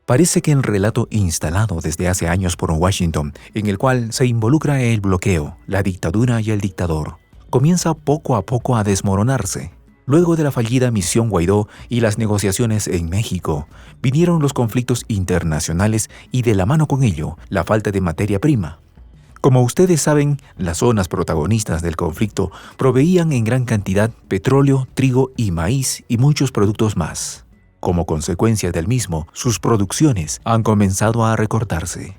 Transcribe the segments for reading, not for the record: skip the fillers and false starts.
Parece que el relato instalado desde hace años por Washington, en el cual se involucra el bloqueo, la dictadura y el dictador, comienza poco a poco a desmoronarse. Luego de la fallida misión Guaidó y las negociaciones en México, vinieron los conflictos internacionales y de la mano con ello, la falta de materia prima. Como ustedes saben, las zonas protagonistas del conflicto proveían en gran cantidad petróleo, trigo y maíz y muchos productos más. Como consecuencia del mismo, sus producciones han comenzado a recortarse.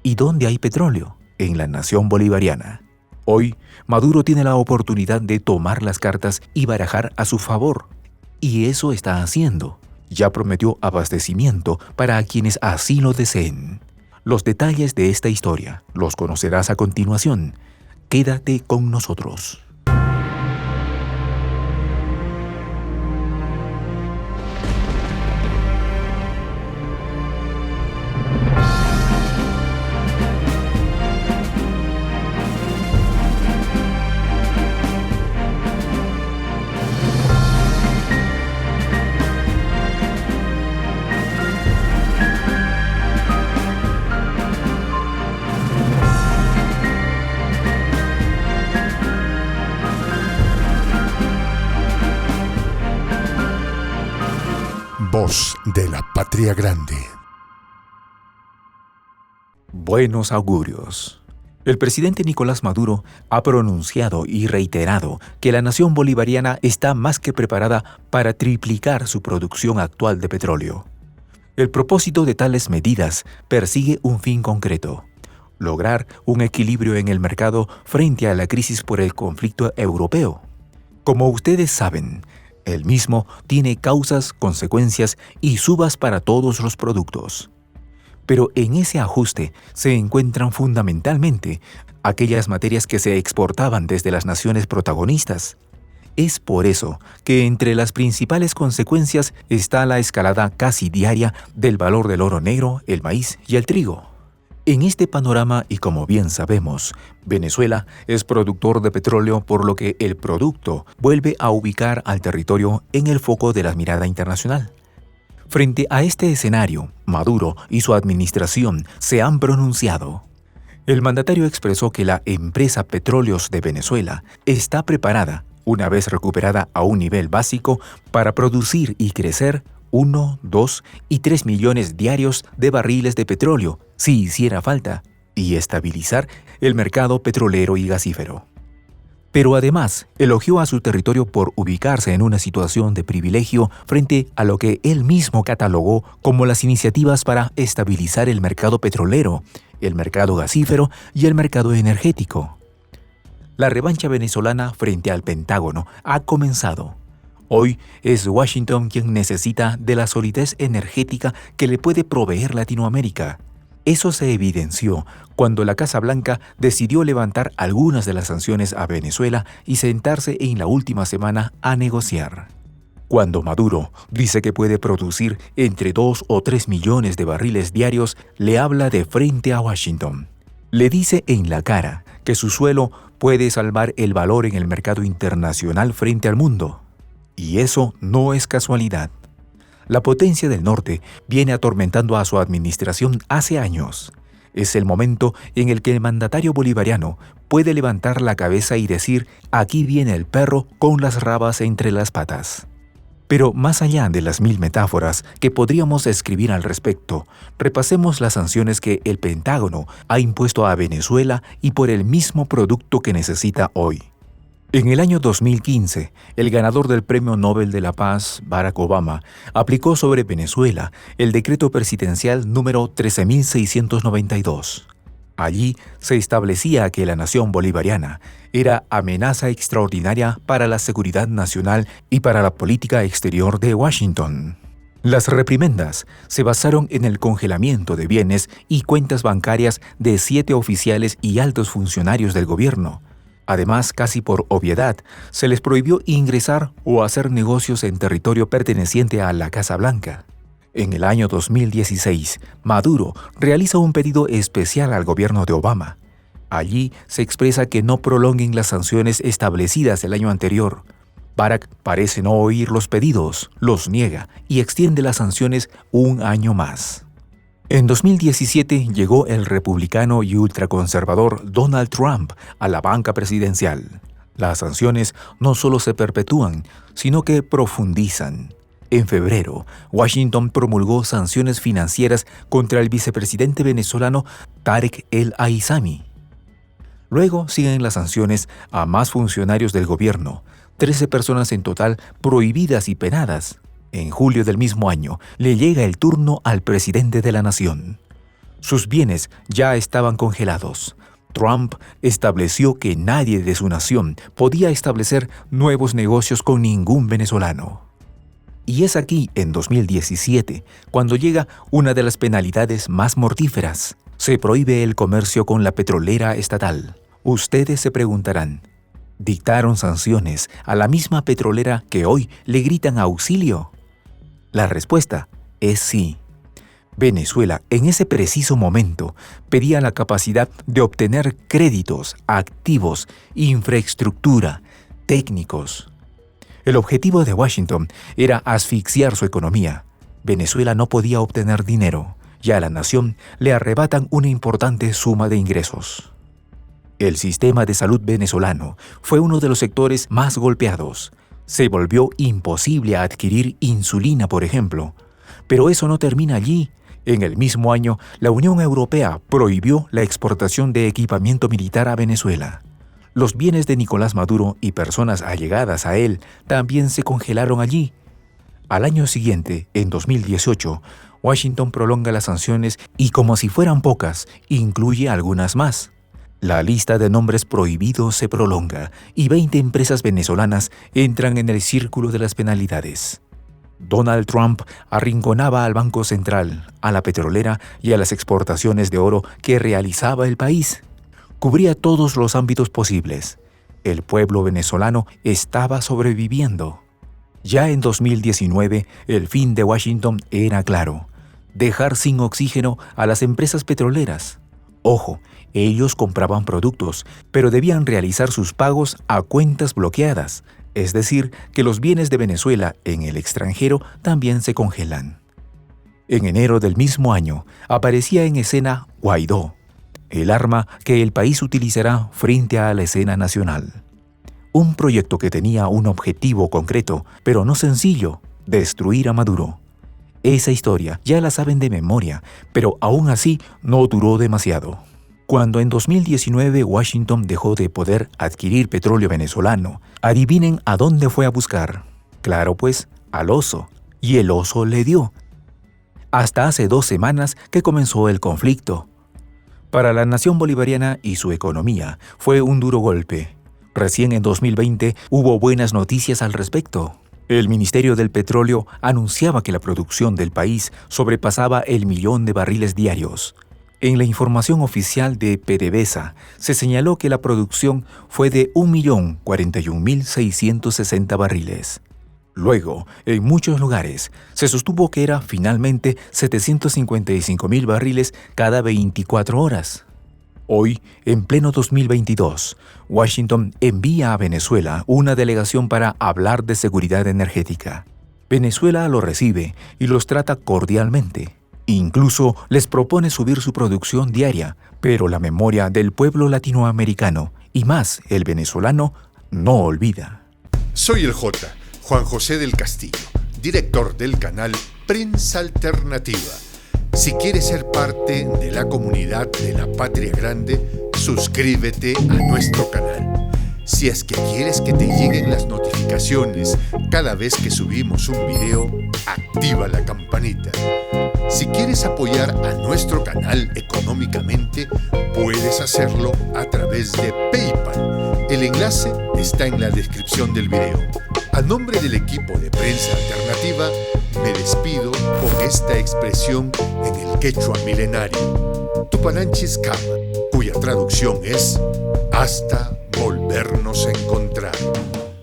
¿Y dónde hay petróleo? En la nación bolivariana. Hoy, Maduro tiene la oportunidad de tomar las cartas y barajar a su favor. Y eso está haciendo. Ya prometió abastecimiento para quienes así lo deseen. Los detalles de esta historia los conocerás a continuación. Quédate con nosotros. Voz de la Patria Grande. Buenos augurios. El presidente Nicolás Maduro ha pronunciado y reiterado que la nación bolivariana está más que preparada para triplicar su producción actual de petróleo. El propósito de tales medidas persigue un fin concreto: lograr un equilibrio en el mercado frente a la crisis por el conflicto europeo. Como ustedes saben, el mismo tiene causas, consecuencias y subas para todos los productos. Pero en ese ajuste se encuentran fundamentalmente aquellas materias que se exportaban desde las naciones protagonistas. Es por eso que entre las principales consecuencias está la escalada casi diaria del valor del oro negro, el maíz y el trigo. En este panorama, y como bien sabemos, Venezuela es productor de petróleo, por lo que el producto vuelve a ubicar al territorio en el foco de la mirada internacional. Frente a este escenario, Maduro y su administración se han pronunciado. El mandatario expresó que la empresa Petróleos de Venezuela está preparada, una vez recuperada a un nivel básico, para producir y crecer 1, 2 y 3 millones diarios de barriles de petróleo, si hiciera falta, y estabilizar el mercado petrolero y gasífero. Pero además, elogió a su territorio por ubicarse en una situación de privilegio frente a lo que él mismo catalogó como las iniciativas para estabilizar el mercado petrolero, el mercado gasífero y el mercado energético. La revancha venezolana frente al Pentágono ha comenzado. Hoy es Washington quien necesita de la solidez energética que le puede proveer Latinoamérica. Eso se evidenció cuando la Casa Blanca decidió levantar algunas de las sanciones a Venezuela y sentarse en la última semana a negociar. Cuando Maduro dice que puede producir entre 2 o 3 millones de barriles diarios, le habla de frente a Washington. Le dice en la cara que su suelo puede salvar el valor en el mercado internacional frente al mundo. Y eso no es casualidad. La potencia del norte viene atormentando a su administración hace años. Es el momento en el que el mandatario bolivariano puede levantar la cabeza y decir: aquí viene el perro con las rabas entre las patas. Pero más allá de las 1000 metáforas que podríamos escribir al respecto, repasemos las sanciones que el Pentágono ha impuesto a Venezuela y por el mismo producto que necesita hoy. En el año 2015, el ganador del Premio Nobel de la Paz, Barack Obama, aplicó sobre Venezuela el decreto presidencial número 13.692. Allí se establecía que la nación bolivariana era amenaza extraordinaria para la seguridad nacional y para la política exterior de Washington. Las reprimendas se basaron en el congelamiento de bienes y cuentas bancarias de 7 oficiales y altos funcionarios del gobierno. Además, casi por obviedad, se les prohibió ingresar o hacer negocios en territorio perteneciente a la Casa Blanca. En el año 2016, Maduro realiza un pedido especial al gobierno de Obama. Allí se expresa que no prolonguen las sanciones establecidas el año anterior. Barack parece no oír los pedidos, los niega y extiende las sanciones un año más. En 2017 llegó el republicano y ultraconservador Donald Trump a la banca presidencial. Las sanciones no solo se perpetúan, sino que profundizan. En febrero, Washington promulgó sanciones financieras contra el vicepresidente venezolano Tarek El Aissami. Luego siguen las sanciones a más funcionarios del gobierno, 13 personas en total prohibidas y penadas. En julio del mismo año, le llega el turno al presidente de la nación. Sus bienes ya estaban congelados. Trump estableció que nadie de su nación podía establecer nuevos negocios con ningún venezolano. Y es aquí, en 2017, cuando llega una de las penalidades más mortíferas. Se prohíbe el comercio con la petrolera estatal. Ustedes se preguntarán, ¿dictaron sanciones a la misma petrolera que hoy le gritan auxilio? La respuesta es sí. Venezuela, en ese preciso momento, pedía la capacidad de obtener créditos, activos, infraestructura, técnicos. El objetivo de Washington era asfixiar su economía. Venezuela no podía obtener dinero, y a la nación le arrebatan una importante suma de ingresos. El sistema de salud venezolano fue uno de los sectores más golpeados. Se volvió imposible adquirir insulina, por ejemplo. Pero eso no termina allí. En el mismo año, la Unión Europea prohibió la exportación de equipamiento militar a Venezuela. Los bienes de Nicolás Maduro y personas allegadas a él también se congelaron allí. Al año siguiente, en 2018, Washington prolonga las sanciones y, como si fueran pocas, incluye algunas más. La lista de nombres prohibidos se prolonga y 20 empresas venezolanas entran en el círculo de las penalidades. Donald Trump arrinconaba al Banco Central, a la petrolera y a las exportaciones de oro que realizaba el país. Cubría todos los ámbitos posibles. El pueblo venezolano estaba sobreviviendo. Ya en 2019, el fin de Washington era claro: dejar sin oxígeno a las empresas petroleras. Ojo, ellos compraban productos, pero debían realizar sus pagos a cuentas bloqueadas, es decir, que los bienes de Venezuela en el extranjero también se congelan. En enero del mismo año, aparecía en escena Guaidó, el arma que el país utilizará frente a la escena nacional. Un proyecto que tenía un objetivo concreto, pero no sencillo: destruir a Maduro. Esa historia ya la saben de memoria, pero aún así no duró demasiado. Cuando en 2019 Washington dejó de poder adquirir petróleo venezolano, adivinen a dónde fue a buscar. Claro pues, al oso. Y el oso le dio. Hasta hace 2 semanas que comenzó el conflicto. Para la nación bolivariana y su economía fue un duro golpe. Recién en 2020 hubo buenas noticias al respecto. El Ministerio del Petróleo anunciaba que la producción del país sobrepasaba el 1.000.000 de barriles diarios. En la información oficial de PDVSA se señaló que la producción fue de 1.041.660 barriles. Luego, en muchos lugares, se sostuvo que era finalmente 755.000 barriles cada 24 horas. Hoy, en pleno 2022, Washington envía a Venezuela una delegación para hablar de seguridad energética. Venezuela lo recibe y los trata cordialmente. Incluso les propone subir su producción diaria, pero la memoria del pueblo latinoamericano, y más el venezolano, no olvida. Soy el J, Juan José del Castillo, director del canal Prensa Alternativa. Si quieres ser parte de la comunidad de la Patria Grande, suscríbete a nuestro canal. Si es que quieres que te lleguen las notificaciones cada vez que subimos un video, activa la campanita. Si quieres apoyar a nuestro canal económicamente, puedes hacerlo a través de PayPal. El enlace está en la descripción del video. A nombre del equipo de Prensa Alternativa, me despido con esta expresión en el quechua milenario, Tupananchis Kama, cuya traducción es: hasta volvernos a encontrar.